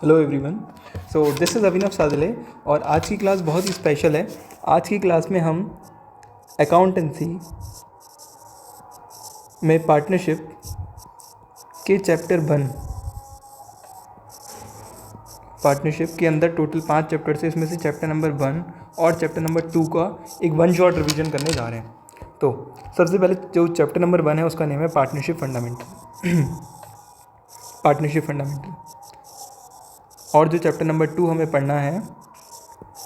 Hello everyone. So this is Abhinav Sadle और आज की क्लास बहुत ही स्पेशल है। आज की क्लास में हम अकाउंटेंसी में पार्टनरशिप के चैप्टर 1, पार्टनरशिप के अंदर टोटल 5 चैप्टर्स है, इसमें से चैप्टर नंबर 1 और चैप्टर नंबर 2 का एक वन शॉट रिवीजन करने जा रहे हैं। तो सबसे पहले जो चैप्टर नंबर 1 है उसका नेम है पार्टनरशिप फंडामेंटल। Partnership fundamental. और जो चैप्टर नंबर 2 हमें पढ़ना है,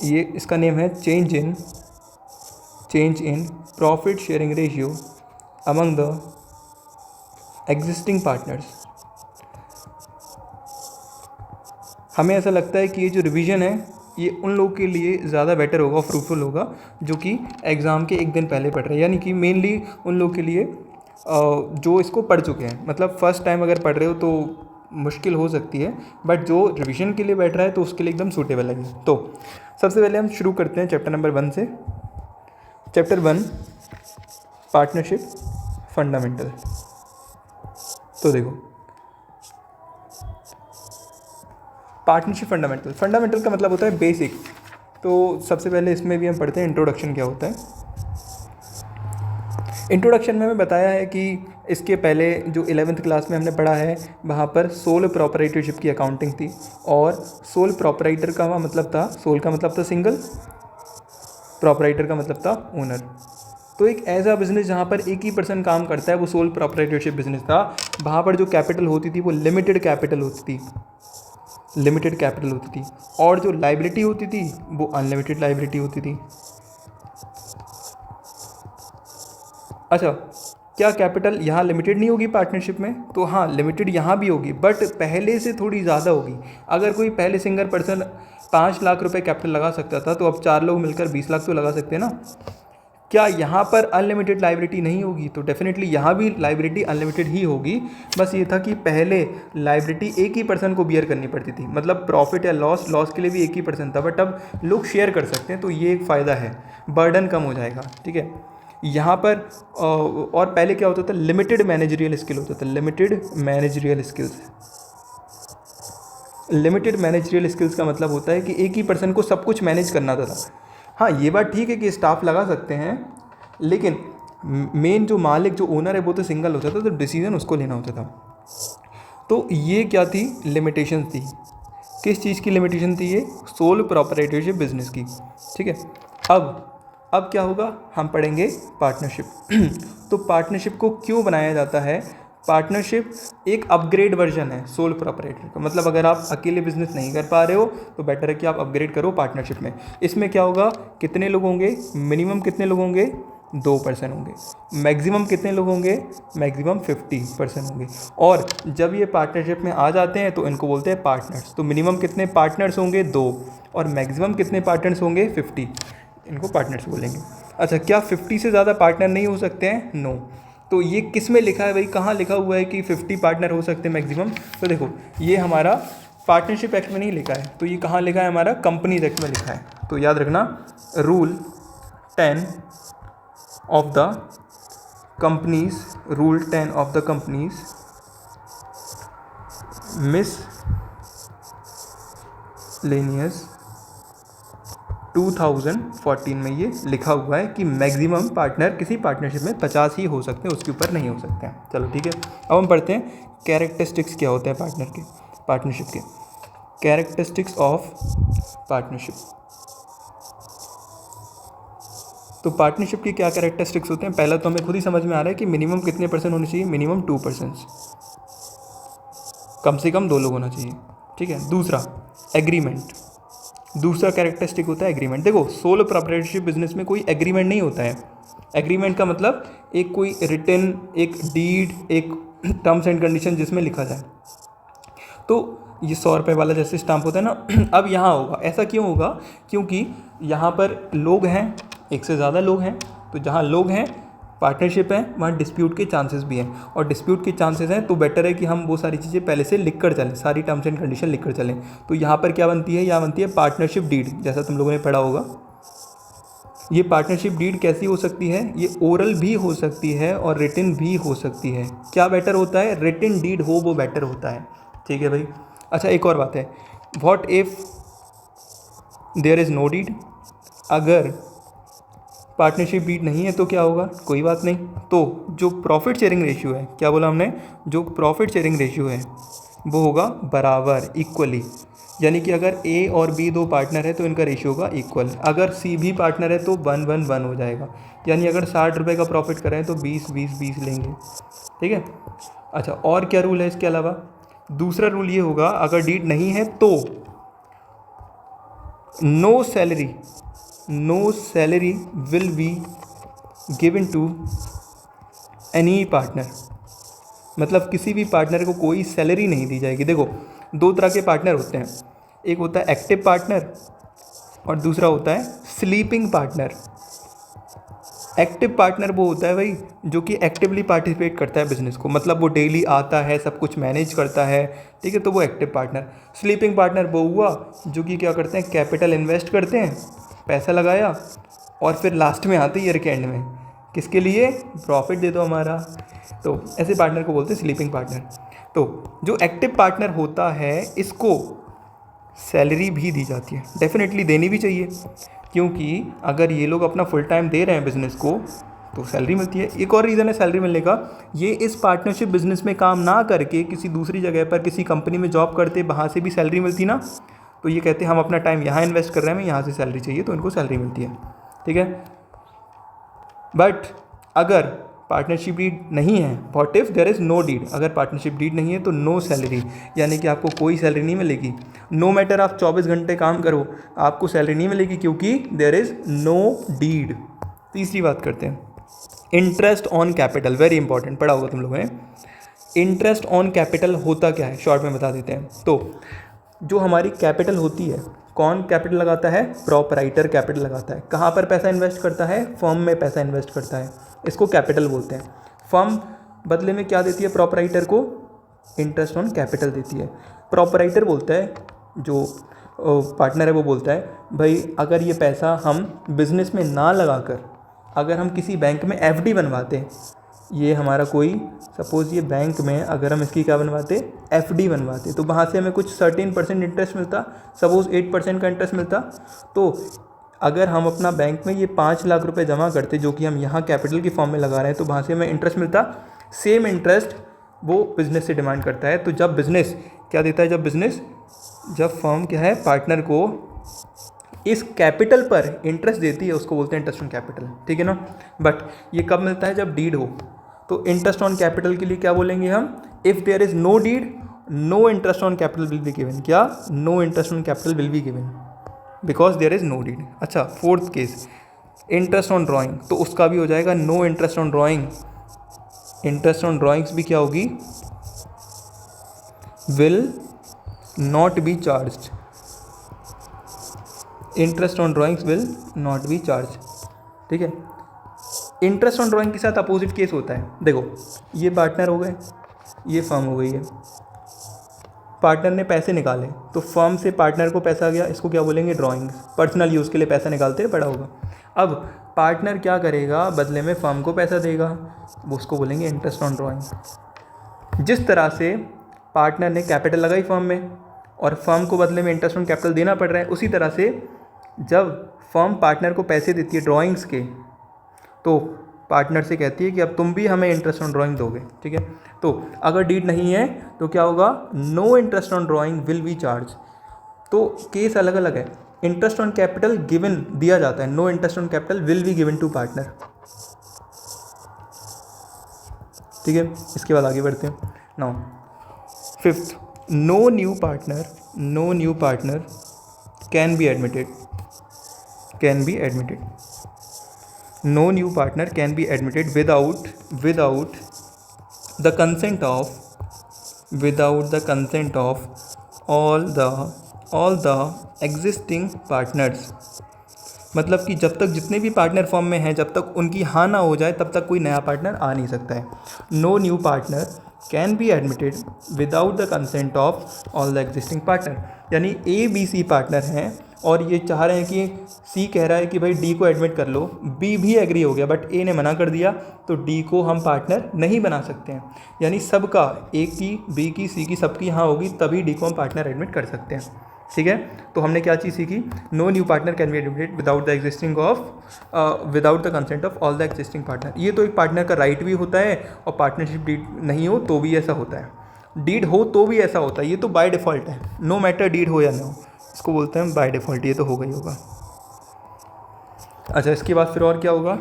ये इसका नेम है change in profit sharing ratio among the existing partners. हमें ऐसा लगता है कि ये जो रिवीजन है ये उन लोगों के लिए ज़्यादा बेटर होगा, फ्रूटफुल होगा जो कि एग्ज़ाम के एक दिन पहले पढ़ रहे हैं, यानी कि मेनली उन लोगों के लिए जो इसको पढ़ चुके हैं। मतलब फ़र्स्ट टाइम अगर पढ़ रहे हो तो मुश्किल हो सकती है, बट जो रिवीजन के लिए बैठ रहा है तो उसके लिए एकदम सूटेबल है। तो सबसे पहले हम शुरू करते हैं चैप्टर नंबर 1 से। Chapter 1 partnership fundamental. तो देखो, पार्टनरशिप फंडामेंटल का मतलब होता है बेसिक। तो सबसे पहले इसमें भी हम पढ़ते हैं इंट्रोडक्शन क्या होता है। इंट्रोडक्शन में हमें बताया है कि इसके पहले जो 11th क्लास में हमने पढ़ा है वहाँ पर सोल प्रोपराइटरशिप की अकाउंटिंग थी, और सोल प्रोपराइटर का मतलब था, सोल का मतलब था सिंगल, प्रोपराइटर का मतलब था ओनर। तो एक ऐसा बिजनेस जहाँ पर एक ही पर्सन काम करता है वो सोल प्रोपराइटरशिप बिजनेस था। वहाँ पर जो कैपिटल होती थी वो लिमिटेड कैपिटल होती थी, और जो लाइबिलिटी होती थी वो अनलिमिटेड लाइबिलिटी होती थी। अच्छा, क्या कैपिटल यहाँ लिमिटेड नहीं होगी पार्टनरशिप में? तो हाँ, लिमिटेड यहाँ भी होगी, बट पहले से थोड़ी ज़्यादा होगी। अगर कोई पहले सिंगल पर्सन 5 लाख रुपए कैपिटल लगा सकता था, तो अब 4 लोग मिलकर 20 लाख तो लगा सकते हैं ना। क्या यहाँ पर अनलिमिटेड लाइबिलिटी नहीं होगी? तो डेफिनेटली यहाँ भी लाइबिलिटी अनलिमिटेड ही होगी। बस ये था कि पहले लाइबिलिटी एक ही पर्सन को बियर करनी पड़ती थी, मतलब प्रॉफिट या लॉस के लिए भी एक ही पर्सन था, बट अब लोग शेयर कर सकते हैं, तो ये एक फ़ायदा है, बर्डन कम हो जाएगा। ठीक है, यहाँ पर और पहले क्या होता था, लिमिटेड मैनेजरियल स्किल होता था। लिमिटेड मैनेजरियल स्किल्स का मतलब होता है कि एक ही पर्सन को सब कुछ मैनेज करना था। हाँ, ये बात ठीक है कि स्टाफ लगा सकते हैं, लेकिन मेन जो मालिक, जो ओनर है, वो तो सिंगल होता था, तो डिसीजन उसको लेना होता था। तो ये क्या थी, लिमिटेशन थी। किस चीज़ की लिमिटेशन थी? ये सोल प्रोपराइटरशिप बिजनेस की। ठीक है, अब क्या होगा, हम पढ़ेंगे पार्टनरशिप। तो पार्टनरशिप को क्यों बनाया जाता है? पार्टनरशिप एक अपग्रेड वर्जन है सोल प्रोपराइटर का। मतलब अगर आप अकेले बिजनेस नहीं कर पा रहे हो तो बेटर है कि आप अपग्रेड करो पार्टनरशिप में। इसमें क्या होगा, कितने लोग होंगे, मिनिमम कितने लोग होंगे, 2 पर्सन होंगे। मैक्सिमम कितने लोग होंगे, मैक्सिमम 50 पर्सन होंगे। और जब ये पार्टनरशिप में आ जाते हैं तो इनको बोलते हैं पार्टनर्स। तो मिनिमम कितने पार्टनर्स होंगे, 2, और मैक्सिमम कितने पार्टनर्स होंगे, 50। इनको पार्टनर्स बोलेंगे। अच्छा, क्या 50 से ज़्यादा पार्टनर नहीं हो सकते हैं? नो। तो ये किस में लिखा है भाई, कहाँ लिखा हुआ है कि 50 पार्टनर हो सकते हैं मैक्सिमम? तो देखो, ये हमारा पार्टनरशिप एक्ट में नहीं लिखा है, तो ये कहाँ लिखा है, हमारा कंपनीज एक्ट में लिखा है। तो याद रखना, rule 10 of the companies, miscellaneous 2014 में ये लिखा हुआ है कि मैक्सिमम पार्टनर किसी पार्टनरशिप में 50 ही हो सकते हैं, उसके ऊपर नहीं हो सकते हैं। चलो ठीक है, अब हम पढ़ते हैं कैरेक्टरिस्टिक्स क्या होते हैं पार्टनरशिप के। Characteristics of partnership. तो पार्टनरशिप की क्या कैरेक्टरिस्टिक्स होते हैं? पहला तो हमें खुद ही समझ में आ रहा है कि मिनिमम कितने पर्सन होने चाहिए, मिनिमम 2 पर्सन, कम से कम 2 लोग होना चाहिए। ठीक है, दूसरा एग्रीमेंट। दूसरा कैरेक्टरिस्टिक होता है एग्रीमेंट। देखो, सोलो प्रोप्राइटरशिप बिजनेस में कोई एग्रीमेंट नहीं होता है। एग्रीमेंट का मतलब एक कोई रिटन, एक डीड, एक टर्म्स एंड कंडीशन जिसमें लिखा जाए। तो ये 100 रुपये वाला जैसे स्टाम्प होता है ना, अब यहाँ होगा। ऐसा क्यों होगा? क्योंकि यहाँ पर लोग हैं, एक से ज़्यादा लोग हैं, तो जहाँ लोग हैं, पार्टनरशिप है, वहाँ डिस्प्यूट के चांसेस भी हैं, और डिस्प्यूट के चांसेस हैं तो बेटर है कि हम वो सारी चीज़ें पहले से लिख कर चलें, सारी टर्म्स एंड कंडीशन लिख कर चलें। तो यहाँ पर क्या बनती है, यहाँ बनती है पार्टनरशिप डीड, जैसा तुम लोगों ने पढ़ा होगा। ये पार्टनरशिप डीड कैसी हो सकती है? ये ओरल भी हो सकती है और रिटन भी हो सकती है। क्या बेटर होता है? रिटन डीड हो वो बेटर होता है। ठीक है भाई। अच्छा, एक और बात है, what if there is no deed, अगर पार्टनरशिप डीड नहीं है तो क्या होगा, कोई बात नहीं। तो जो प्रॉफिट शेयरिंग रेशियो है, क्या बोला हमने, जो प्रॉफिट शेयरिंग रेशियो है वो होगा बराबर, इक्वली। यानी कि अगर ए और बी दो पार्टनर है तो इनका रेशियो होगा इक्वल। अगर सी भी पार्टनर है तो 1-1-1 हो जाएगा। यानी अगर 60 रुपये का प्रॉफिट करें तो 20-20-20 लेंगे, ठीक है। अच्छा, और क्या रूल है इसके अलावा, दूसरा रूल ये होगा, अगर डीड नहीं है तो no salary will be given to any partner. मतलब किसी भी पार्टनर को कोई सैलरी नहीं दी जाएगी। देखो, दो तरह के पार्टनर होते हैं, एक होता है एक्टिव पार्टनर और दूसरा होता है स्लीपिंग पार्टनर। एक्टिव पार्टनर वो होता है भाई जो कि एक्टिवली पार्टिसिपेट करता है बिजनेस को, मतलब वो डेली आता है, सब कुछ मैनेज करता है, ठीक है, तो वो एक्टिव पार्टनर। स्लीपिंग पार्टनर वो हुआ जो कि क्या करते हैं, कैपिटल इन्वेस्ट करते हैं, पैसा लगाया और फिर लास्ट में आते ईयर के एंड में किसके लिए, प्रॉफिट दे दो हमारा। तो ऐसे पार्टनर को बोलते हैं स्लीपिंग पार्टनर। तो जो एक्टिव पार्टनर होता है इसको सैलरी भी दी जाती है, डेफिनेटली देनी भी चाहिए, क्योंकि अगर ये लोग अपना फुल टाइम दे रहे हैं बिज़नेस को तो सैलरी मिलती है। एक और रीज़न है सैलरी मिलने का, ये इस पार्टनरशिप बिजनेस में काम ना करके किसी दूसरी जगह पर किसी कंपनी में जॉब करते, वहाँ से भी सैलरी मिलती ना, तो ये कहते हैं हम अपना टाइम यहाँ इन्वेस्ट कर रहे हैं, हमें यहाँ से सैलरी चाहिए, तो इनको सैलरी मिलती है, ठीक है। बट अगर पार्टनरशिप डीड नहीं है, what if there is no deed, अगर पार्टनरशिप डीड नहीं है तो नो सैलरी, यानी कि आपको कोई सैलरी नहीं मिलेगी। नो मैटर आप 24 घंटे काम करो, आपको सैलरी नहीं मिलेगी क्योंकि देयर इज़ नो डीड। तीसरी बात करते हैं, interest on capital, very important, पढ़ा होगा तुम लोगों ने। इंटरेस्ट ऑन कैपिटल होता क्या है, शॉर्ट में बता देते हैं। तो जो हमारी कैपिटल होती है, कौन कैपिटल लगाता है, प्रोपराइटर कैपिटल लगाता है। कहाँ पर पैसा इन्वेस्ट करता है, फर्म में पैसा इन्वेस्ट करता है, इसको कैपिटल बोलते हैं। फर्म बदले में क्या देती है प्रोपराइटर को, इंटरेस्ट ऑन कैपिटल देती है। प्रोपराइटर बोलता है, जो पार्टनर है वो बोलता है, भाई अगर ये पैसा हम बिज़नेस में ना लगाकर अगर हम किसी बैंक में एफडी बनवाते हैं, ये हमारा कोई सपोज़ ये बैंक में अगर हम इसकी क्या बनवाते, एफडी बनवाते, तो वहाँ से हमें कुछ 13% इंटरेस्ट मिलता, सपोज़ 8% का इंटरेस्ट मिलता। तो अगर हम अपना बैंक में ये 5 लाख रुपए जमा करते जो कि हम यहाँ कैपिटल की फॉर्म में लगा रहे हैं, तो वहाँ से हमें इंटरेस्ट मिलता। सेम इंटरेस्ट वो बिज़नेस से डिमांड करता है। तो जब बिज़नेस क्या देता है, जब फर्म क्या है पार्टनर को इस कैपिटल पर इंटरेस्ट देती है, उसको बोलते हैं इंटरेस्ट ऑन कैपिटल, ठीक है ना। बट ये कब मिलता है, जब डीड हो। तो इंटरेस्ट ऑन कैपिटल के लिए क्या बोलेंगे हम, if there is no deed, no interest on capital will be given. क्या, no interest on capital will be given because there is no deed. अच्छा, fourth case, interest on drawing, तो उसका भी हो जाएगा no interest on drawing. Interest on drawings भी क्या होगी, will not be charged. Interest on drawings will not be charge, ठीक है। इंटरेस्ट ऑन ड्राइंग के साथ अपोजिट केस होता है। देखो, ये पार्टनर हो गए, ये फर्म हो गई है, पार्टनर ने पैसे निकाले तो फर्म से पार्टनर को पैसा गया, इसको क्या बोलेंगे, ड्राइंग्स, पर्सनल यूज़ के लिए पैसा निकालते हैं, पड़ा होगा। अब पार्टनर क्या करेगा, बदले में फर्म को पैसा देगा, वो उसको बोलेंगे इंटरेस्ट ऑन ड्राइंग। जिस तरह से पार्टनर ने कैपिटल लगाई फर्म में और फर्म को बदले में इंटरेस्ट ऑन कैपिटल देना पड़ रहा है, उसी तरह से जब फर्म पार्टनर को पैसे देती है ड्राइंग्स के, तो पार्टनर से कहती है कि अब तुम भी हमें इंटरेस्ट ऑन ड्राइंग दोगे, ठीक है। तो अगर डीड नहीं है तो क्या होगा, no interest on drawing will be charge. तो केस अलग अलग है। इंटरेस्ट ऑन कैपिटल गिवन दिया जाता है, no interest on capital will be given to partner, ठीक है। इसके बाद आगे बढ़ते हैं। Now fifth, no new partner can be admitted. No new partner can be admitted without the consent of all the existing partners। मतलब कि जब तक जितने भी पार्टनर फॉर्म में हैं, जब तक उनकी हाँ ना हो जाए तब तक कोई नया पार्टनर आ नहीं सकता है। No new partner can be admitted without the consent of all the existing partner. यानी ए बी सी पार्टनर हैं और ये चाह रहे हैं कि सी कह रहा है कि भाई डी को एडमिट कर लो, बी भी एग्री हो गया बट ए ने मना कर दिया, तो डी को हम पार्टनर नहीं बना सकते हैं। यानी सबका, ए की, बी की, सी की, सबकी हाँ होगी तभी डी को हम पार्टनर एडमिट कर सकते हैं। ठीक है। तो हमने क्या चीज़ सीखी, no new partner can be admitted without the consent of all the existing partner. ये तो एक पार्टनर का राइट भी होता है और पार्टनरशिप डीड नहीं हो तो भी ऐसा होता है, डीड हो तो भी ऐसा होता है। ये तो बाय डिफ़ॉल्ट है, नो मैटर डीड हो या ना हो, इसको बोलते हैं बाय डिफ़ॉल्ट। ये तो होगा ही होगा। अच्छा, इसके बाद फिर और क्या होगा,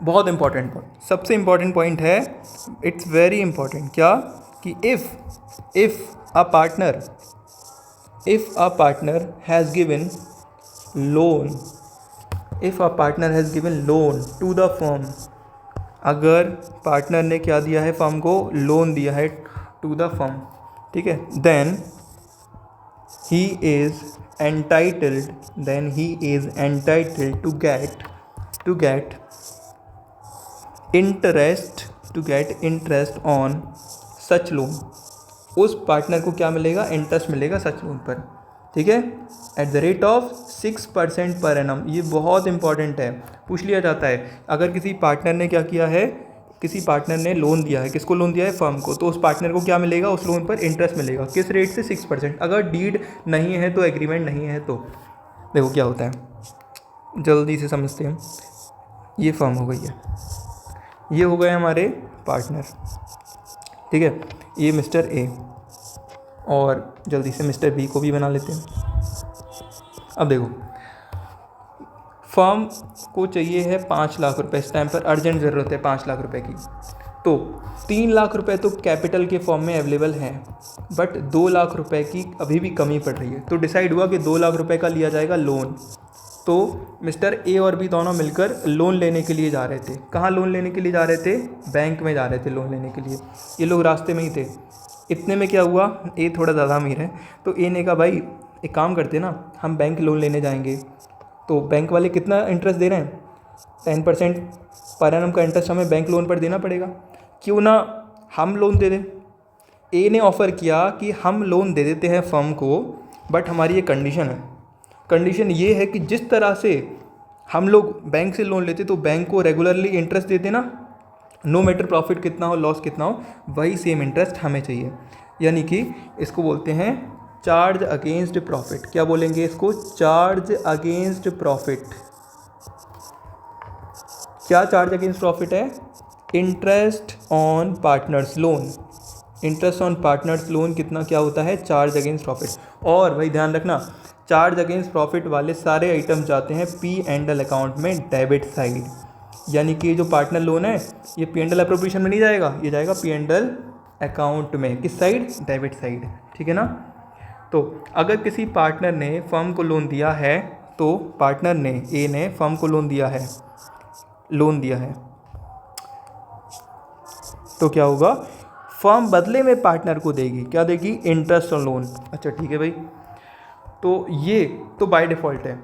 बहुत इंपॉर्टेंट पॉइंट, सबसे इंपॉर्टेंट पॉइंट है, इट्स वेरी इंपॉर्टेंट, क्या कि if a partner has given loan to the firm, अगर पार्टनर ने क्या दिया है, फर्म को लोन दिया है टू द फर्म, ठीक है, then he is entitled to get interest on such loan. उस पार्टनर को क्या मिलेगा, इंटरेस्ट मिलेगा सच लोन पर, ठीक है, eight the rate of 6% per annum. ये बहुत इंपॉर्टेंट है, पूछ लिया जाता है। अगर किसी पार्टनर ने क्या किया है, किसी पार्टनर ने लोन दिया है, किसको लोन दिया है, फर्म को, तो उस पार्टनर को क्या मिलेगा, उस लोन पर इंटरेस्ट मिलेगा, किस रेट से, 6%। अगर डीड नहीं है तो, एग्रीमेंट नहीं है तो, देखो क्या होता है, जल्दी से समझते हैं। ये फर्म हो गई है, ये हो गए हमारे पार्टनर, ठीक है, ये मिस्टर ए, और जल्दी से मिस्टर बी को भी बना लेते हैं। अब देखो, फर्म को चाहिए है 5 लाख रुपए, इस टाइम पर अर्जेंट ज़रूरत है 5 लाख रुपए की, तो 3 लाख रुपए तो कैपिटल के फॉर्म में अवेलेबल हैं, बट 2 लाख रुपए की अभी भी कमी पड़ रही है। तो डिसाइड हुआ कि 2 लाख रुपए का लिया जाएगा लोन। तो मिस्टर ए और बी दोनों मिलकर लोन लेने के लिए जा रहे थे। कहाँ लोन लेने के लिए जा रहे थे, बैंक में जा रहे थे लोन लेने के लिए। ये लोग रास्ते में ही थे। इतने में क्या हुआ, ए थोड़ा ज़्यादा अमीर है, तो ए ने कहा भाई एक काम करते ना, हम बैंक लोन लेने जाएंगे, तो बैंक वाले कितना इंटरेस्ट दे रहे हैं, 10% पर एनम का इंटरेस्ट हमें बैंक लोन पर देना पड़ेगा, क्यों ना हम लोन दे दें। ए ने ऑफ़र किया कि हम लोन दे देते हैं फर्म को, बट हमारी ये कंडीशन है, कंडीशन ये है कि जिस तरह से हम लोग बैंक से लोन लेते तो बैंक को रेगुलरली इंटरेस्ट देते ना, नो मैटर प्रॉफिट कितना हो, लॉस कितना हो, वही सेम इंटरेस्ट हमें चाहिए। यानी कि इसको बोलते हैं चार्ज अगेंस्ट प्रॉफिट। क्या बोलेंगे इसको, चार्ज अगेंस्ट प्रॉफिट। क्या चार्ज अगेंस्ट प्रॉफिट है, interest on partners loan. Interest on partners loan कितना क्या होता है, चार्ज अगेंस्ट प्रॉफिट। और भाई ध्यान रखना, चार्ज अगेंस्ट प्रॉफिट वाले सारे आइटम जाते हैं P&L अकाउंट में, डेबिट साइड। यानी कि जो पार्टनर लोन है ये P&L अप्रोप्रिएशन में नहीं जाएगा, ये जाएगा P&L अकाउंट में, किस साइड, डेबिट साइड, ठीक है ना। तो अगर किसी पार्टनर ने फर्म को लोन दिया है, तो पार्टनर ने, ए ने फर्म को लोन दिया है, तो क्या होगा, फर्म बदले में पार्टनर को देगी, क्या देगी, इंटरेस्ट ऑन लोन। अच्छा ठीक है भाई, तो ये तो बाय डिफ़ॉल्ट है,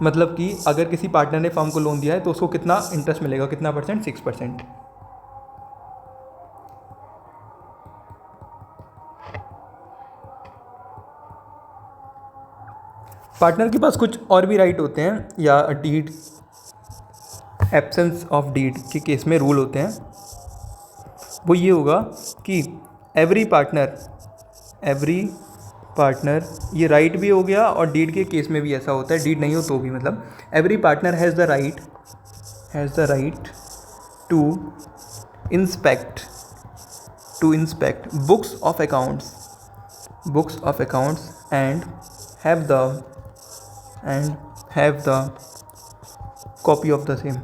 मतलब कि अगर किसी पार्टनर ने फर्म को लोन दिया है तो उसको कितना इंटरेस्ट मिलेगा, कितना परसेंट, 6%। पार्टनर के पास कुछ और भी राइट होते हैं, या डीड, एब्सेंस ऑफ डीड के केस में रूल होते हैं। वो ये होगा कि एवरी पार्टनर, ये राइट भी हो गया, और डीड के केस में भी ऐसा होता है, डीड नहीं हो तो भी, मतलब every partner has the right to inspect books of accounts and have the copy of the same.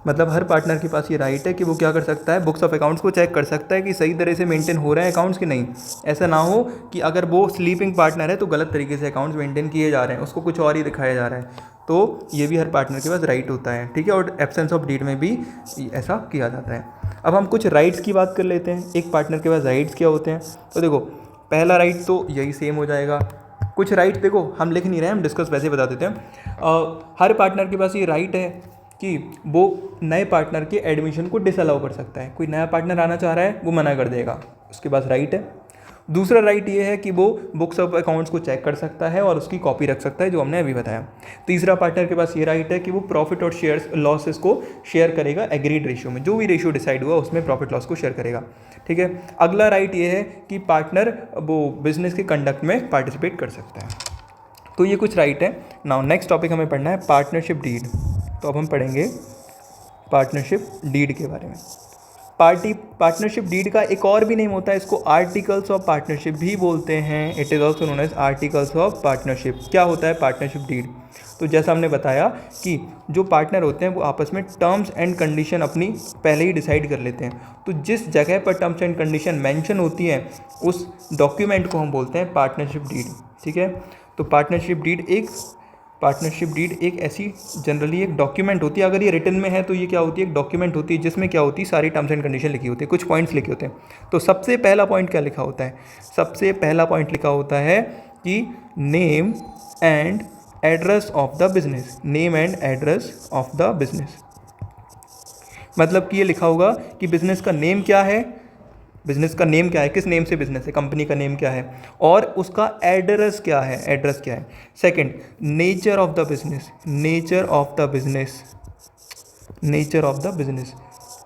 मतलब हर पार्टनर के पास ये राइट है कि वो क्या कर सकता है, बुक्स ऑफ अकाउंट्स को चेक कर सकता है कि सही तरह से मेंटेन हो रहे हैं अकाउंट्स कि नहीं। ऐसा ना हो कि अगर वो स्लीपिंग पार्टनर है तो गलत तरीके से अकाउंट्स मेंटेन किए जा रहे हैं, उसको कुछ और ही दिखाया जा रहा है। तो ये भी हर पार्टनर के पास राइट होता है, ठीक है। और एब्सेंस ऑफ डीड में भी ऐसा किया जाता है। अब हम कुछ राइट्स की बात कर लेते हैं, एक पार्टनर के पास राइट्स क्या होते हैं। तो देखो, पहला राइट तो यही सेम हो जाएगा। कुछ राइट देखो हम लिख नहीं रहे हैं, हम डिस्कस वैसे बता देते हैं। हर पार्टनर के पास ये राइट है कि वो नए पार्टनर के एडमिशन को डिसअलाउ कर सकता है। कोई नया पार्टनर आना चाह रहा है, वो मना कर देगा, उसके पास राइट है। दूसरा राइट ये है कि वो बुक्स ऑफ अकाउंट्स को चेक कर सकता है और उसकी कॉपी रख सकता है, जो हमने अभी बताया। तीसरा पार्टनर के पास ये राइट है कि वो प्रॉफिट और शेयर्स लॉसेस को शेयर करेगा एग्रीड रेशियो में, जो भी रेशियो डिसाइड हुआ उसमें प्रॉफिट लॉस को शेयर करेगा, ठीक है। अगला राइट ये है कि पार्टनर वो बिजनेस के कंडक्ट में पार्टिसिपेट कर सकता है। तो ये कुछ राइट है। नाउ नेक्स्ट टॉपिक हमें पढ़ना है पार्टनरशिप डीड। तो अब हम पढ़ेंगे पार्टनरशिप डीड के बारे में। पार्टनरशिप डीड का एक और भी नेम होता है, इसको आर्टिकल्स ऑफ पार्टनरशिप भी बोलते हैं। It is also known as articles of partnership. क्या होता है पार्टनरशिप डीड? तो जैसा हमने बताया कि जो पार्टनर होते हैं वो आपस में टर्म्स एंड कंडीशन अपनी पहले ही डिसाइड कर लेते हैं। तो जिस जगह पर टर्म्स एंड कंडीशन मेंशन होती हैं उस डॉक्यूमेंट को हम बोलते हैं पार्टनरशिप डीड, ठीक है। तो पार्टनरशिप डीड एक ऐसी जनरली एक डॉक्यूमेंट होती है। अगर ये रिटन में है तो ये क्या होती है, एक डॉक्यूमेंट होती है जिसमें क्या होती है, सारी टर्म्स एंड कंडीशन लिखी होती है, कुछ पॉइंट्स लिखे होते हैं। तो सबसे पहला पॉइंट क्या लिखा होता है? सबसे पहला पॉइंट लिखा होता है कि name and address of the business. Name and address of the business मतलब कि ये लिखा होगा कि बिजनेस का नेम क्या है, बिजनेस का नेम क्या है, किस नेम से बिजनेस है, कंपनी का नेम क्या है, और उसका एड्रेस क्या है, एड्रेस क्या है। Second, nature of the business. Nature of the business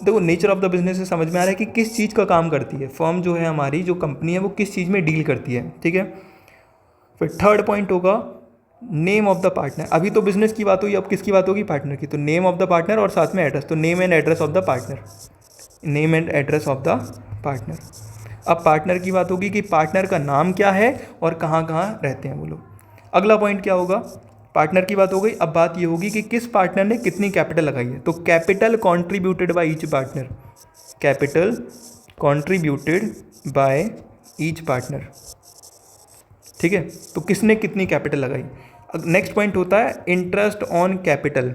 देखो, नेचर ऑफ द बिजनेस से समझ में आ रहा है कि किस चीज़ का काम करती है फर्म, जो है हमारी जो कंपनी है वो किस चीज़ में डील करती है, ठीक है। फिर थर्ड पॉइंट होगा नेम ऑफ द पार्टनर। अभी तो बिजनेस की बात हुई, अब किसकी बात होगी, पार्टनर की। तो नेम ऑफ द पार्टनर और साथ में एड्रेस, तो name and address of the partner, name and address of the partner. अब पार्टनर की बात होगी कि पार्टनर का नाम क्या है और कहाँ कहाँ रहते हैं वो लोग। अगला पॉइंट क्या होगा, पार्टनर की बात हो गई। अब बात ये होगी कि किस पार्टनर ने कितनी कैपिटल लगाई है। तो capital contributed by each partner, capital contributed by each partner, ठीक है। तो किसने कितनी कैपिटल लगाई। नेक्स्ट पॉइंट होता है इंटरेस्ट ऑन कैपिटल।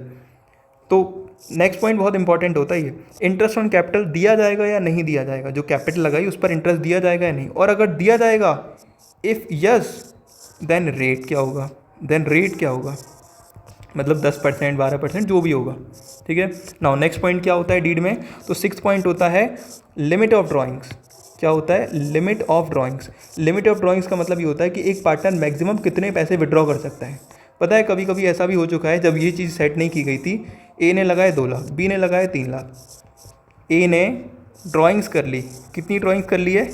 तो नेक्स्ट पॉइंट बहुत इंपॉर्टेंट होता है ये, इंटरेस्ट ऑन कैपिटल दिया जाएगा या नहीं दिया जाएगा, जो कैपिटल लगाई उस पर इंटरेस्ट दिया जाएगा या नहीं, और अगर दिया जाएगा इफ़ यस देन रेट क्या होगा, मतलब 10%, 12%, जो भी होगा, ठीक है। नाउ नेक्स्ट पॉइंट क्या होता है डीड में, तो 6 पॉइंट होता है लिमिट ऑफ ड्राइंग्स। क्या होता है, limit of drawings. Limit of drawings का मतलब ये होता है कि एक पार्टनर मैक्सिमम कितने पैसे विड्रॉ कर सकता है। पता है कभी कभी ऐसा भी हो चुका है जब ये चीज़ सेट नहीं की गई थी, ए ने लगाए 2 लाख, बी ने लगाए 3 लाख। ए ने ड्राइंग्स कर ली, कितनी ड्राइंग्स कर ली है,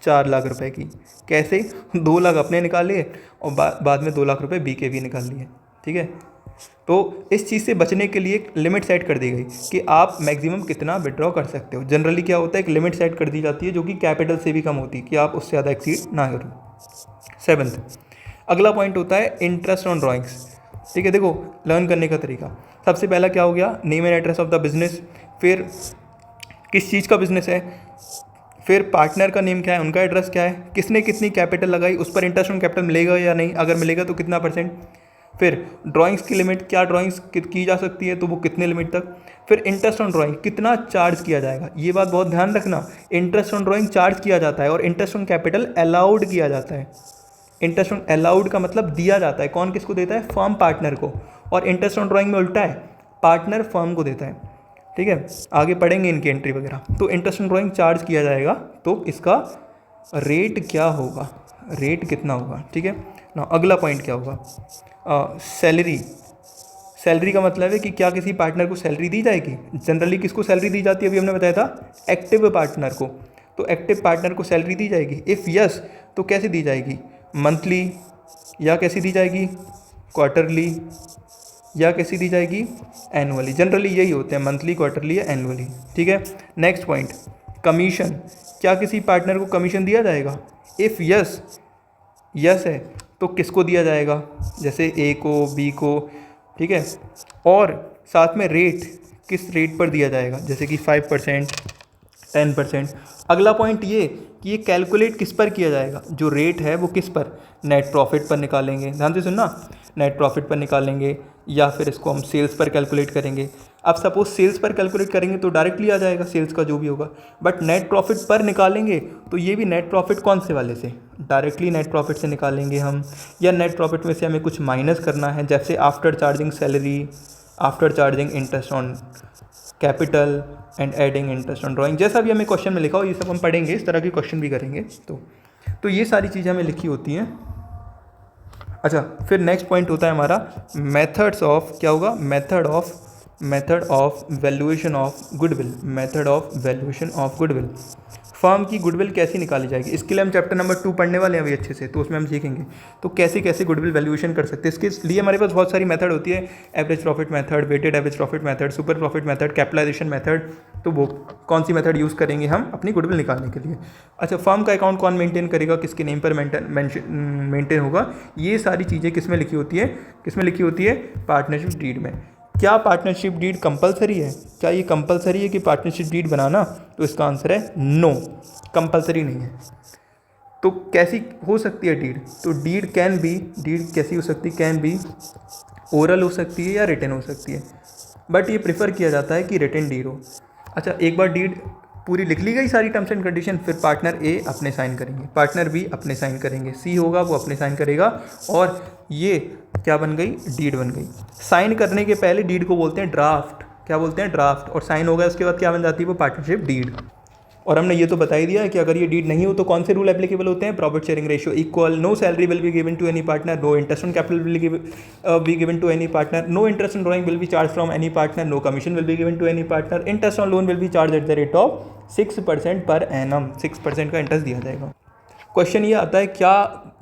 4 लाख रुपए की। कैसे, 2 लाख अपने निकाले और बाद में 2 लाख रुपए बी के भी निकाल लिए, ठीक है। तो इस चीज़ से बचने के लिए एक लिमिट सेट कर दी गई कि आप मैक्सिमम कितना विड्रॉ कर सकते हो। जनरली क्या होता है, एक लिमिट सेट कर दी जाती है जो कि कैपिटल से भी कम होती है, कि आप उससे ज़्यादा एक्सीड ना करो। 7th, अगला पॉइंट होता है इंटरेस्ट ऑन ड्राइंग्स, ठीक है। देखो लर्न करने का तरीका, सबसे पहला क्या हो गया, name and address of the business, फिर किस चीज़ का बिजनेस है, फिर पार्टनर का नेम क्या है, उनका एड्रेस क्या है, किसने कितनी कैपिटल लगाई, उस पर इंटरेस्ट ऑन कैपिटल मिलेगा या नहीं, अगर मिलेगा तो कितना %, फिर ड्राइंग्स की लिमिट, क्या ड्राइंग्स की जा सकती है तो वो कितने लिमिट तक, फिर इंटरेस्ट ऑन ड्राइंग कितना चार्ज किया जाएगा। ये बात बहुत ध्यान रखना, इंटरेस्ट ऑन ड्राइंग चार्ज किया जाता है और इंटरेस्ट ऑन कैपिटल अलाउड किया जाता है। इंटरेस्ट ऑन अलाउड का मतलब दिया जाता है, कौन किसको देता है, फर्म पार्टनर को, और इंटरेस्ट ऑन ड्राइंग में उल्टा है, पार्टनर फर्म को देता है, ठीक है। आगे पढ़ेंगे इनकी एंट्री वगैरह। तो इंटरेस्ट ऑन ड्राइंग चार्ज किया जाएगा, तो इसका रेट क्या होगा, रेट कितना होगा, ठीक है ना। अगला पॉइंट क्या होगा, सैलरी। सैलरी का मतलब है कि क्या किसी पार्टनर को सैलरी दी जाएगी। जनरली किसको सैलरी दी जाती है, अभी हमने बताया था एक्टिव पार्टनर को। तो एक्टिव पार्टनर को सैलरी दी जाएगी, इफ़ यस तो कैसे दी जाएगी, मंथली या कैसी दी जाएगी, क्वार्टरली या कैसी दी जाएगी, एनुअली। जनरली यही होते हैं, मंथली, क्वार्टरली या एनुअली, ठीक है। Next point, commission. क्या किसी पार्टनर को कमीशन दिया जाएगा, इफ़ यस है तो किसको दिया जाएगा, जैसे ए को, बी को, ठीक है। और साथ में रेट, किस रेट पर दिया जाएगा, जैसे कि 5%, 10%। अगला पॉइंट ये कि ये कैलकुलेट किस पर किया जाएगा, जो रेट है वो किस पर, नेट प्रॉफिट पर निकालेंगे, ध्यान से सुनना, नेट प्रॉफिट पर निकालेंगे या फिर इसको हम सेल्स पर कैलकुलेट करेंगे। अब सपोज सेल्स पर कैलकुलेट करेंगे तो डायरेक्टली आ जाएगा सेल्स का जो भी होगा, बट नेट प्रॉफिट पर निकालेंगे तो ये भी नेट प्रॉफिट कौन से वाले से, डायरेक्टली नेट प्रॉफिट से निकालेंगे हम, या नेट प्रॉफिट में से हमें कुछ माइनस करना है, जैसे after charging salary, after charging interest on capital and adding interest on drawing, जैसा भी हमें क्वेश्चन में लिखा हो, ये सब हम पढ़ेंगे, इस तरह के क्वेश्चन भी करेंगे। तो तो ये सारी चीज़ें हमें लिखी होती हैं। अच्छा, फिर नेक्स्ट पॉइंट होता है हमारा मेथड्स ऑफ, क्या होगा, method of valuation of goodwill. Method of valuation of goodwill, firm की गुडविल कैसी निकाली जाएगी। इसके लिए हम चैप्टर नंबर 2 पढ़ने वाले हैं अभी अच्छे से, तो उसमें हम सीखेंगे तो कैसे कैसे गुडविल वैल्यूएशन कर सकते हैं। इसके लिए हमारे पास बहुत सारी मेथड होती है, average profit method, weighted average profit method, super profit method, capitalization method. तो वो कौन सी मेथड यूज़ करेंगे हम अपनी गुडविल निकालने के लिए। अच्छा, फर्म का अकाउंट कौन मेंटेन करेगा, किसके नेम पर मेंटेन होगा, ये सारी चीज़ें किस में लिखी होती है, पार्टनरशिप डीड में। क्या पार्टनरशिप डीड कंपलसरी है, क्या ये कंपलसरी है कि पार्टनरशिप डीड बनाना, तो इसका आंसर है नो, कंपलसरी नहीं है। तो कैसी हो सकती है डीड, तो डीड कैसी हो सकती है, कैन बी ओरल हो सकती है या रिटन हो सकती है, बट ये प्रेफर किया जाता है कि रिटन डीड हो। अच्छा, एक बार डीड पूरी लिख ली गई सारी टर्म्स एंड कंडीशन, फिर पार्टनर ए अपने साइन करेंगे, पार्टनर बी अपने साइन करेंगे, सी होगा वो अपने साइन करेगा, और ये क्या बन गई, डीड बन गई। साइन करने के पहले डीड को बोलते हैं ड्राफ्ट, क्या बोलते हैं, ड्राफ्ट, और साइन हो गया उसके बाद क्या बन जाती है, वो पार्टनरशिप डीड। और हमने ये तो बता ही दिया है कि अगर ये डीड नहीं हो तो कौन से रूल एप्लीकेबल होते हैं, profit sharing ratio equal, no salary will be given to any partner, no interest on capital will be given to any partner, no interest on drawing will be charge from any partner, no commission will be given to any partner, interest on loan will be charge at the rate of 6% per annum, 6% का interest दिया जाएगा। Question ये आता है क्या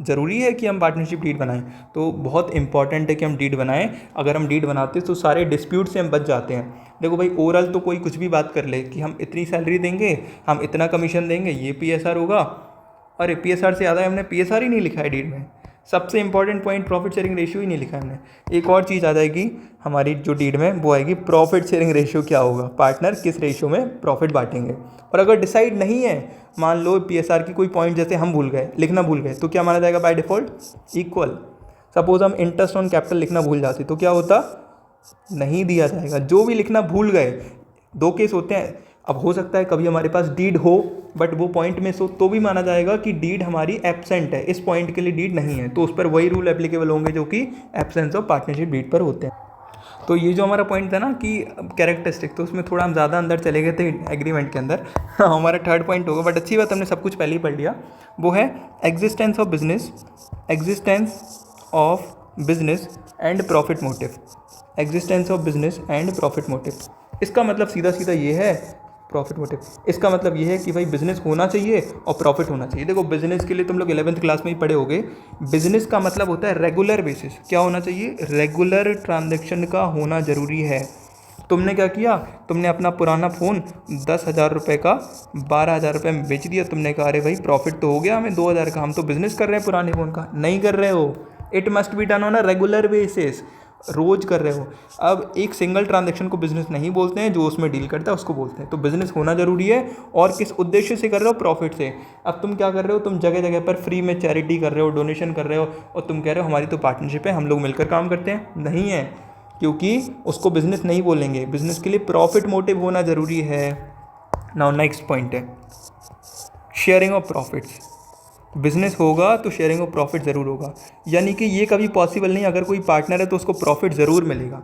ज़रूरी है कि हम पार्टनरशिप डीड बनाएं, तो बहुत इंपॉर्टेंट है कि हम डीड बनाएं। अगर हम डीड बनाते हैं तो सारे डिस्प्यूट से हम बच जाते हैं। देखो भाई, ओरल तो कोई कुछ भी बात कर ले कि हम इतनी सैलरी देंगे, हम इतना कमीशन देंगे, ये पीएसआर होगा। अरे पीएसआर से ज़्यादा हमने पीएसआर ही नहीं लिखा है डीड में। सबसे important point profit sharing ratio ही नहीं लिखा है हमने। एक और चीज़ आ जाएगी हमारी जो डीड में, वो आएगी प्रॉफिट शेयरिंग रेशियो क्या होगा, पार्टनर किस रेशियो में प्रॉफिट बांटेंगे। और अगर डिसाइड नहीं है, मान लो पीएसआर की कोई पॉइंट जैसे हम भूल गए, लिखना भूल गए, तो क्या माना जाएगा बाय डिफ़ॉल्ट इक्वल। सपोज हम इंटरेस्ट ऑन कैपिटल लिखना भूल जाते तो क्या होता, नहीं दिया जाएगा। जो भी लिखना भूल गए, दो केस होते हैं। अब हो सकता है कभी हमारे पास डीड हो बट वो पॉइंट मिस हो, तो भी माना जाएगा कि डीड हमारी एब्सेंट है, इस पॉइंट के लिए डीड नहीं है, तो उस पर वही रूल एप्लीकेबल होंगे जो कि एब्सेंस ऑफ पार्टनरशिप डीड पर होते हैं। तो ये जो हमारा पॉइंट था ना कि कैरेक्टरिस्टिक, तो उसमें थोड़ा हम ज़्यादा अंदर चले गए थे एग्रीमेंट के अंदर। हमारा थर्ड पॉइंट होगा, बट अच्छी बात हमने सब कुछ पहले ही पढ़ लिया। वो है existence of business and profit motive. Existence of business and profit motive, इसका मतलब सीधा सीधा ये है, प्रॉफिट मोटिव, इसका मतलब ये है कि भाई बिजनेस होना चाहिए और प्रॉफिट होना चाहिए। देखो बिजनेस के लिए तुम लोग 11th क्लास में ही पढ़े होगे, बिजनेस का मतलब होता है रेगुलर बेसिस, क्या होना चाहिए, रेगुलर ट्रांजैक्शन का होना ज़रूरी है। तुमने क्या किया, तुमने अपना पुराना फ़ोन 10,000 रुपये का 12,000 रुपये में बेच दिया। तुमने कहा अरे भाई प्रॉफिट तो हो गया हमें 2,000 का, हम तो बिज़नेस कर रहे हैं पुराने फ़ोन का। नहीं कर रहे हो, it must be done on a regular basis, रोज़ कर रहे हो। अब एक सिंगल ट्रांजैक्शन को बिजनेस नहीं बोलते हैं, जो उसमें डील करता है उसको बोलते हैं। तो बिजनेस होना जरूरी है, और किस उद्देश्य से कर रहे हो, प्रॉफिट से। अब तुम क्या कर रहे हो, तुम जगह जगह पर फ्री में चैरिटी कर रहे हो, डोनेशन कर रहे हो, और तुम कह रहे हो हमारी तो पार्टनरशिप है, हम लोग मिलकर काम करते हैं। नहीं है, क्योंकि उसको बिजनेस नहीं बोलेंगे, बिजनेस के लिए प्रॉफिट मोटिव होना ज़रूरी है। नाउ नेक्स्ट पॉइंट है शेयरिंग ऑफ प्रॉफिट्स। बिजनेस होगा तो शेयरिंग ऑफ प्रॉफिट ज़रूर होगा, यानी कि ये कभी पॉसिबल नहीं, अगर कोई पार्टनर है तो उसको प्रॉफिट ज़रूर मिलेगा।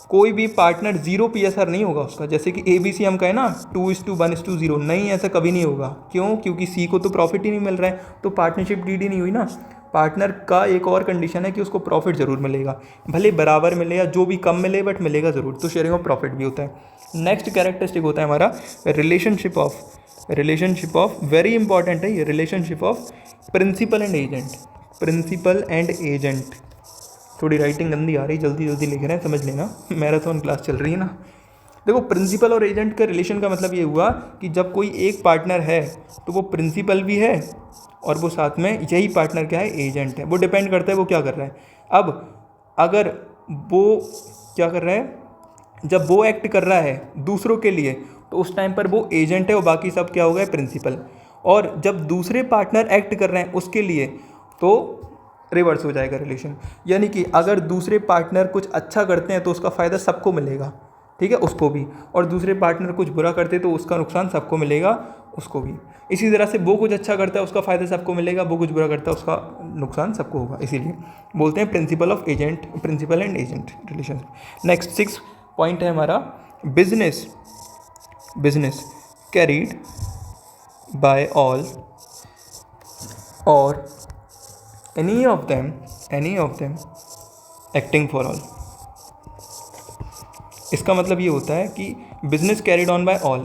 कोई भी पार्टनर 0 पीएसआर नहीं होगा उसका, जैसे कि ABC हम कहें ना 2:1:0, नहीं, ऐसा कभी नहीं होगा। क्यों, क्योंकि सी को तो प्रॉफिट ही नहीं मिल रहा है, तो पार्टनरशिप डीड ही नहीं हुई ना। पार्टनर का एक और कंडीशन है कि उसको प्रॉफिट ज़रूर मिलेगा, भले बराबर मिले या जो भी कम मिले, बट मिलेगा ज़रूर। तो शेयरिंग ऑफ प्रॉफिट भी होता है। नेक्स्ट कैरेक्टरिस्टिक होता है हमारा रिलेशनशिप ऑफ वेरी इंपॉर्टेंट है ये, relationship of principal and agent. थोड़ी राइटिंग गंदी आ रही, जल्दी जल्दी लिख रहे हैं, समझ लेना, मैराथन क्लास चल रही है ना। देखो प्रिंसिपल और एजेंट का रिलेशन का मतलब ये हुआ कि जब कोई एक पार्टनर है तो वो प्रिंसिपल भी है, और वो साथ में यही पार्टनर क्या है, एजेंट है। वो डिपेंड करता है वो क्या कर रहा है। अब अगर वो क्या कर रहा है, जब वो एक्ट कर रहा है दूसरों के लिए, तो उस टाइम पर वो एजेंट है, और बाकी सब क्या हो गए, प्रिंसिपल। और जब दूसरे पार्टनर एक्ट कर रहे हैं उसके लिए, तो रिवर्स हो जाएगा रिलेशन। यानी कि अगर दूसरे पार्टनर कुछ अच्छा करते हैं तो उसका फ़ायदा सबको मिलेगा, ठीक है, उसको भी, और दूसरे पार्टनर कुछ बुरा करते तो उसका नुकसान सबको मिलेगा, उसको भी। इसी तरह से वो कुछ अच्छा करता है उसका फ़ायदा सबको मिलेगा, वो कुछ बुरा करता है उसका नुकसान सबको होगा। इसीलिए बोलते हैं principal and agent relation. Next 6 point है हमारा business carried by all or any of them acting for all. इसका मतलब ये होता है कि business carried on by all,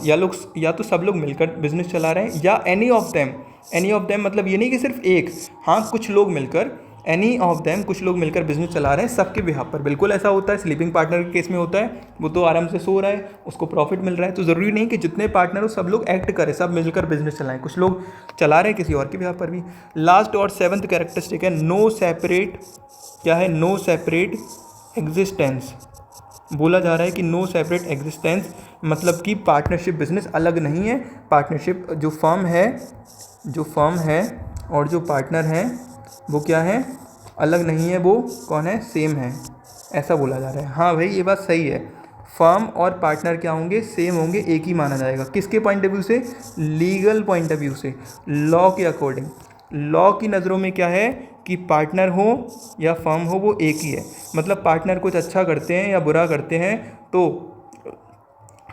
या तो सब लोग मिलकर बिजनेस चला रहे हैं, या एनी ऑफ देम मतलब ये नहीं कि सिर्फ एक, हाँ कुछ लोग मिलकर, एनी ऑफ देम कुछ लोग मिलकर बिजनेस चला रहे हैं सबके बिहाफ पर। बिल्कुल ऐसा होता है, स्लीपिंग पार्टनर के केस में होता है, वो तो आराम से सो रहा है, उसको प्रॉफिट मिल रहा है। तो ज़रूरी नहीं कि जितने पार्टनर हो सब लोग एक्ट करें, सब मिलकर बिजनेस चलाएं, कुछ लोग चला रहे हैं किसी और के बिहाफ पर भी। लास्ट और 7th कैरेक्टरिस्टिक है नो सेपरेट, क्या है, नो सेपरेट एग्जिस्टेंस। बोला जा रहा है कि नो सेपरेट एग्जिस्टेंस मतलब कि पार्टनरशिप बिजनेस अलग नहीं है। पार्टनरशिप जो फर्म है और जो पार्टनर है वो क्या है, अलग नहीं है, वो कौन है, सेम है, ऐसा बोला जा रहा है। हाँ भाई ये बात सही है, फर्म और पार्टनर क्या होंगे, सेम होंगे, एक ही माना जाएगा। किसके पॉइंट ऑफ व्यू से, लीगल पॉइंट ऑफ व्यू से, लॉ के अकॉर्डिंग। लॉ की नज़रों में क्या है कि पार्टनर हो या फर्म हो वो एक ही है। मतलब पार्टनर कुछ अच्छा करते हैं या बुरा करते हैं तो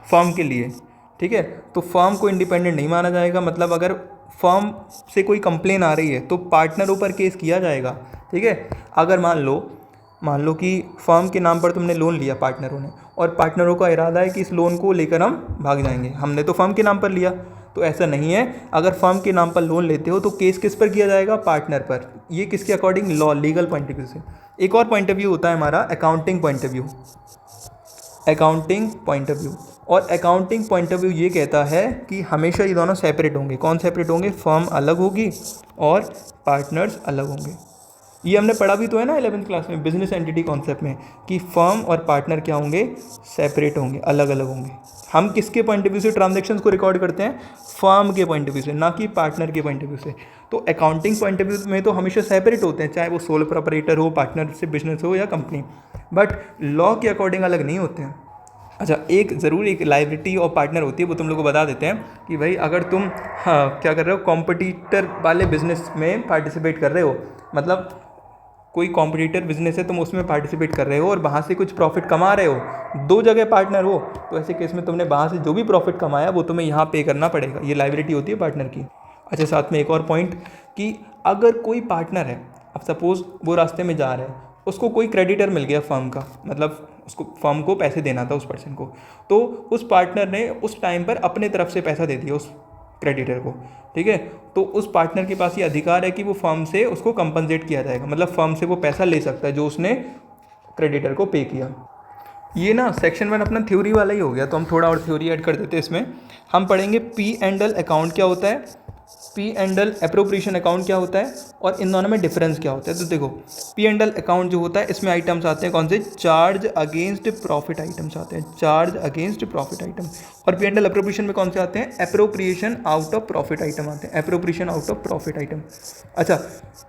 फर्म के लिए, ठीक है, तो फर्म को इंडिपेंडेंट नहीं माना जाएगा। मतलब अगर फर्म से कोई कंप्लेन आ रही है तो पार्टनरों पर केस किया जाएगा, ठीक है। अगर मान लो कि फर्म के नाम पर तुमने लोन लिया पार्टनरों ने, और पार्टनरों का इरादा है कि इस लोन को लेकर हम भाग जाएंगे, हमने तो फर्म के नाम पर लिया, तो ऐसा नहीं है। अगर फर्म के नाम पर लोन लेते हो तो केस किस पर किया जाएगा, पार्टनर पर। ये किसके according, law, legal point of view से। एक और पॉइंट ऑफ व्यू होता है हमारा accounting point of view. Accounting point of view, और अकाउंटिंग पॉइंट ऑफ व्यू ये कहता है कि हमेशा ये दोनों सेपरेट होंगे। कौन सेपरेट होंगे, फर्म अलग होगी और पार्टनर्स अलग होंगे। ये हमने पढ़ा भी तो है ना 11th क्लास में, बिजनेस एंटिटी कॉन्सेप्ट में, कि फर्म और पार्टनर क्या होंगे, सेपरेट होंगे, अलग अलग होंगे। हम किसके पॉइंट ऑफ व्यू से ट्रांजैक्शंस को रिकॉर्ड करते हैं, फर्म के पॉइंट ऑफ व्यू से, ना कि पार्टनर के पॉइंट ऑफ व्यू से। तो अकाउंटिंग पॉइंट ऑफ व्यू में तो हमेशा सेपरेट होते हैं, चाहे वो सोल प्रोपराइटर हो, पार्टनरशिप बिजनेस हो या कंपनी, बट लॉ के अकॉर्डिंग अलग नहीं होते हैं। अच्छा, एक ज़रूर एक लायबिलिटी और पार्टनर होती है, वो तुम लोग को बता देते हैं कि भाई अगर तुम क्या कर रहे हो, कॉम्पिटिटर वाले बिजनेस में पार्टिसिपेट कर रहे हो, मतलब कोई कॉम्पिटिटर बिजनेस है, तुम उसमें पार्टिसिपेट कर रहे हो और वहाँ से कुछ प्रॉफिट कमा रहे हो, दो जगह पार्टनर हो, तो ऐसे केस में तुमने वहाँ से जो भी प्रॉफिट कमाया वो तुम्हें यहाँ पे करना पड़ेगा। ये लायबिलिटी होती है पार्टनर की। अच्छा, साथ में एक और पॉइंट कि अगर कोई पार्टनर है, अब सपोज़ वो रास्ते में जा रहे हैं, उसको कोई क्रेडिटर मिल गया फर्म का, मतलब उसको फर्म को पैसे देना था उस पर्सन को, तो उस पार्टनर ने उस टाइम पर अपने तरफ से पैसा दे दिया उस क्रेडिटर को, ठीक है। तो उस पार्टनर के पास ये अधिकार है कि वो फर्म से उसको कंपनसेट किया जाएगा, मतलब फर्म से वो पैसा ले सकता है जो उसने क्रेडिटर को पे किया। ये ना सेक्शन 1 अपना थ्योरी वाला ही हो गया, तो हम थोड़ा और थ्योरी ऐड कर देते हैं इसमें। हम पढ़ेंगे P&L अकाउंट क्या होता है, P&L एप्रोप्रिएशन अकाउंट क्या होता है, और इन दोनों में डिफरेंस क्या होता है। तो देखो P&L अकाउंट जो होता है इसमें आइटम्स आते हैं कौन से, चार्ज अगेंस्ट प्रॉफिट आइटम्स आते हैं, चार्ज अगेंस्ट प्रॉफिट आइटम। और P&L एप्रोप्रिएशन में कौन से आते हैं, appropriation out of profit item आते हैं, appropriation out of profit item. अच्छा,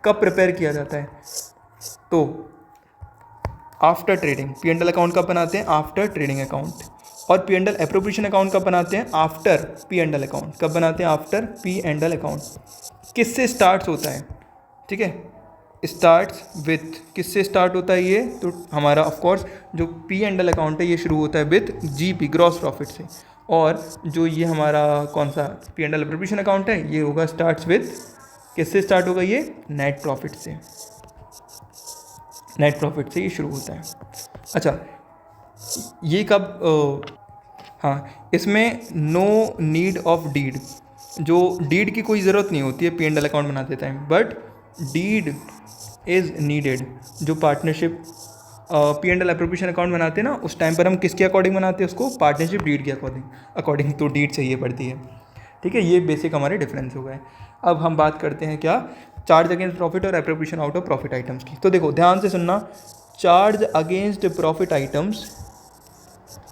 कब प्रिपेयर किया जाता है, तो आफ्टर ट्रेडिंग। P&L अकाउंट कब बनाते हैं, आफ्टर ट्रेडिंग अकाउंट। और P&L एप्रोप्रिएशन अकाउंट कब बनाते हैं, आफ्टर P&L अकाउंट। कब बनाते हैं, आफ्टर P&L अकाउंट। किससे स्टार्ट होता है, ठीक है, स्टार्ट्स विथ, किससे स्टार्ट होता है ये, तो हमारा ऑफ कोर्स जो P&L अकाउंट है ये शुरू होता है विथ GP, ग्रॉस प्रॉफिट से। और जो ये हमारा कौन सा P&L एप्रोप्रिएशन अकाउंट है ये होगा स्टार्ट्स विथ, किससे स्टार्ट होगा ये, नेट प्रॉफिट से, नेट प्रॉफिट से ये शुरू होता है। अच्छा, ये कब हाँ, इसमें नो नीड ऑफ डीड, जो डीड की कोई ज़रूरत नहीं होती है P&L अकाउंट बनाते time, but deed is needed. जो पार्टनरशिप P&L एप्रोप्रिएशन अकाउंट बनाते हैं ना, उस टाइम पर हम किसके अकॉर्डिंग बनाते हैं उसको, पार्टनरशिप डीड के अकॉर्डिंग तो डीड चाहिए पड़ती है, ठीक है। ये बेसिक हमारे डिफरेंस हो गए। अब हम बात करते हैं क्या, चार्ज अगेंस्ट प्रॉफिट और appropriation out of profit items की। तो देखो ध्यान से सुनना, charge against profit items,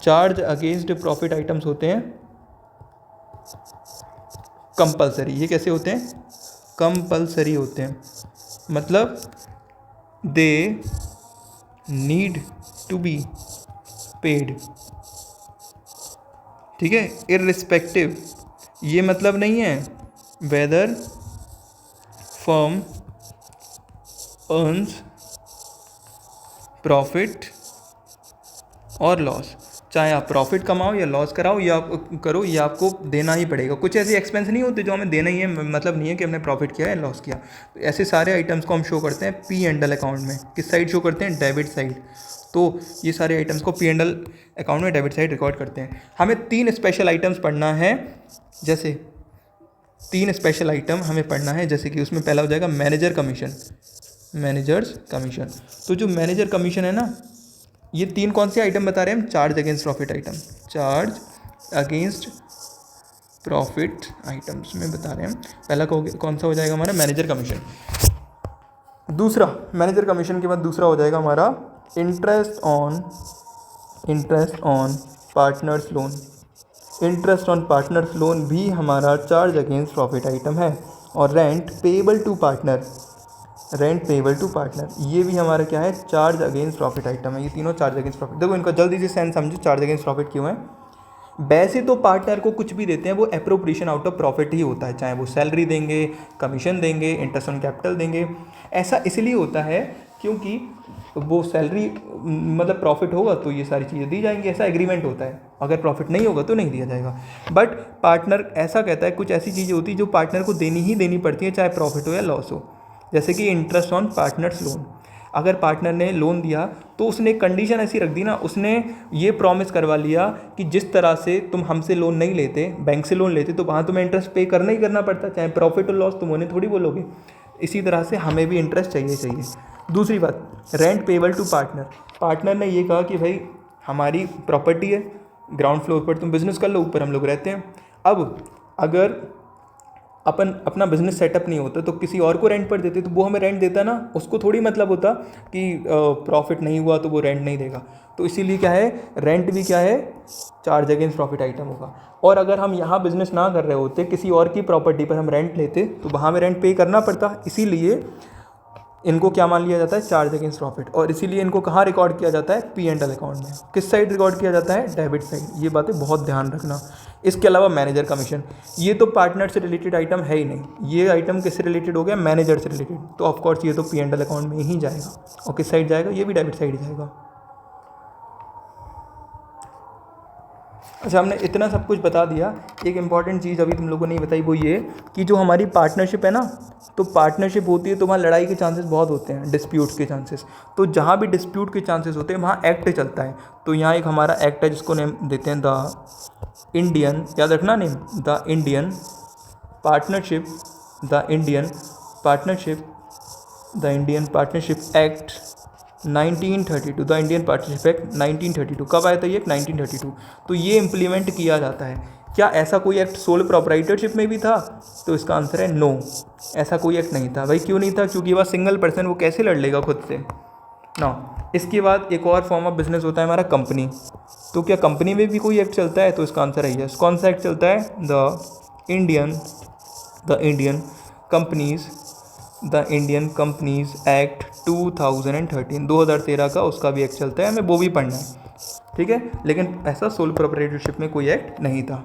charge against profit items होते हैं कंपलसरी। ये कैसे होते हैं, कंपलसरी होते हैं, मतलब they need to be paid, ठीक है, इररिस्पेक्टिव। ये मतलब नहीं है whether firm earns profit or loss, चाहे आप प्रॉफिट कमाओ या लॉस कराओ या करो, ये आपको देना ही पड़ेगा। कुछ ऐसे एक्सपेंस नहीं होते जो हमें देना ही है, मतलब नहीं है कि हमने प्रॉफिट किया है लॉस किया। तो ऐसे सारे आइटम्स को हम शो करते हैं पी एंड एल अकाउंट में। किस साइड शो करते हैं? Debit side. तो ये सारे आइटम्स को पी एंड एल अकाउंट में डेबिट साइड रिकॉर्ड करते हैं। हमें 3 स्पेशल आइटम्स पढ़ना है, जैसे 3 स्पेशल आइटम हमें पढ़ना है, जैसे कि उसमें पहला हो जाएगा मैनेजर कमीशन, मैनेजर्स कमीशन। तो जो मैनेजर कमीशन है ना, ये 3 कौन से आइटम बता रहे हैं हम? Charge against profit item, charge against profit items में बता रहे हैं। पहला कौन सा हो जाएगा हमारा? Manager commission. दूसरा, मैनेजर कमीशन के बाद दूसरा हो जाएगा हमारा interest on partners loan. Interest on partners loan भी हमारा चार्ज अगेंस्ट प्रॉफिट आइटम है। और रेंट पेएबल टू पार्टनर, ये भी हमारा क्या है? चार्ज अगेंस्ट प्रॉफिट आइटम है। ये तीनों चार्ज अगेंस्ट प्रॉफिट। देखो इनका जल्दी से सेंस समझो, चार्ज अगेंस्ट प्रॉफिट क्यों है। वैसे तो पार्टनर को कुछ भी देते हैं वो एप्रोप्रिएशन आउट ऑफ प्रॉफिट ही होता है, चाहे वो सैलरी देंगे, कमीशन देंगे, इंटरेस्ट ऑन कैपिटल देंगे। ऐसा इसलिए होता है क्योंकि वो सैलरी मतलब प्रॉफिट होगा तो ये सारी चीज़ें दी जाएंगी, ऐसा एग्रीमेंट होता है। अगर प्रॉफिट नहीं होगा तो नहीं दिया जाएगा। बट पार्टनर ऐसा कहता है कुछ ऐसी चीज़ें होती है जो पार्टनर को देनी ही देनी पड़ती है, चाहे प्रॉफिट हो या लॉस हो। जैसे कि इंटरेस्ट ऑन पार्टनर्स लोन। अगर पार्टनर ने लोन दिया तो उसने एक कंडीशन ऐसी रख दी ना, उसने ये प्रॉमिस करवा लिया कि जिस तरह से तुम हमसे लोन नहीं लेते, बैंक से लोन लेते, तो वहाँ तुम्हें इंटरेस्ट पे करना ही करना पड़ता, चाहे प्रॉफिट और लॉस, तुम उन्हें थोड़ी बोलोगे। इसी तरह से हमें भी इंटरेस्ट चाहिए। दूसरी बात, rent payable to partner. Partner ने ये कहा कि भाई हमारी प्रॉपर्टी है, ग्राउंड फ्लोर पर तुम बिज़नेस कर लो, ऊपर हम लोग रहते हैं। अब अगर अपना बिजनेस सेटअप नहीं होता तो किसी और को रेंट पर देते, तो वो हमें रेंट देता ना, उसको थोड़ी मतलब होता कि प्रॉफिट नहीं हुआ तो वो रेंट नहीं देगा। तो इसीलिए क्या है, रेंट भी क्या है? चार्ज अगेंस्ट प्रॉफिट आइटम होगा। और अगर हम यहाँ बिजनेस ना कर रहे होते, किसी और की प्रॉपर्टी पर हम रेंट लेते, तो वहाँ में रेंट पे करना पड़ता। इसीलिए इनको क्या मान लिया जाता है? Charge against profit. और इसीलिए इनको कहाँ रिकॉर्ड किया जाता है? पी एंड एल अकाउंट में। किस साइड रिकॉर्ड किया जाता है? Debit side. ये बातें बहुत ध्यान रखना। इसके अलावा मैनेजर कमीशन, ये तो पार्टनर से रिलेटेड आइटम है ही नहीं। ये आइटम किससे रिलेटेड हो गया? मैनेजर से रिलेटेड। तो ऑफकोर्स ये तो पी एंड एल अकाउंट में ही जाएगा। और किस साइड जाएगा? ये भी डेबिट साइड जाएगा। अच्छा, हमने इतना सब कुछ बता दिया। एक इम्पॉर्टेंट चीज़ अभी तुम लोगों ने नहीं बताई, वो ये कि जो हमारी पार्टनरशिप है ना, तो पार्टनरशिप होती है तो वहाँ लड़ाई के चांसेस बहुत होते हैं, डिस्प्यूट के चांसेस। तो जहाँ भी डिस्प्यूट के चांसेस होते हैं वहाँ एक्ट चलता है। तो यहाँ एक हमारा एक्ट है जिसको नेम देते हैं द इंडियन, याद रखना name, the Indian partnership act 1932। The Indian partnership act 1932। कब आया था ये? 1932। तो ये इम्प्लीमेंट किया जाता है। क्या ऐसा कोई एक्ट सोल प्रोप्राइटरशिप में भी था? तो इसका आंसर है नो, ऐसा कोई एक्ट नहीं था। भाई क्यों नहीं था? क्योंकि वह सिंगल पर्सन, वो कैसे लड़ लेगा खुद से ना। इसके बाद एक और फॉर्म ऑफ बिजनेस होता है हमारा कंपनी। तो क्या कंपनी में भी कोई एक्ट चलता है? तो इसका आंसर है यस। कौन सा एक्ट चलता है? द इंडियन कंपनीज एक्ट 2013, 2013 का उसका भी एक्ट चलता है, हमें वो भी पढ़ना है, ठीक है। लेकिन ऐसा सोल प्रोप्राइटरशिप में कोई एक्ट नहीं था।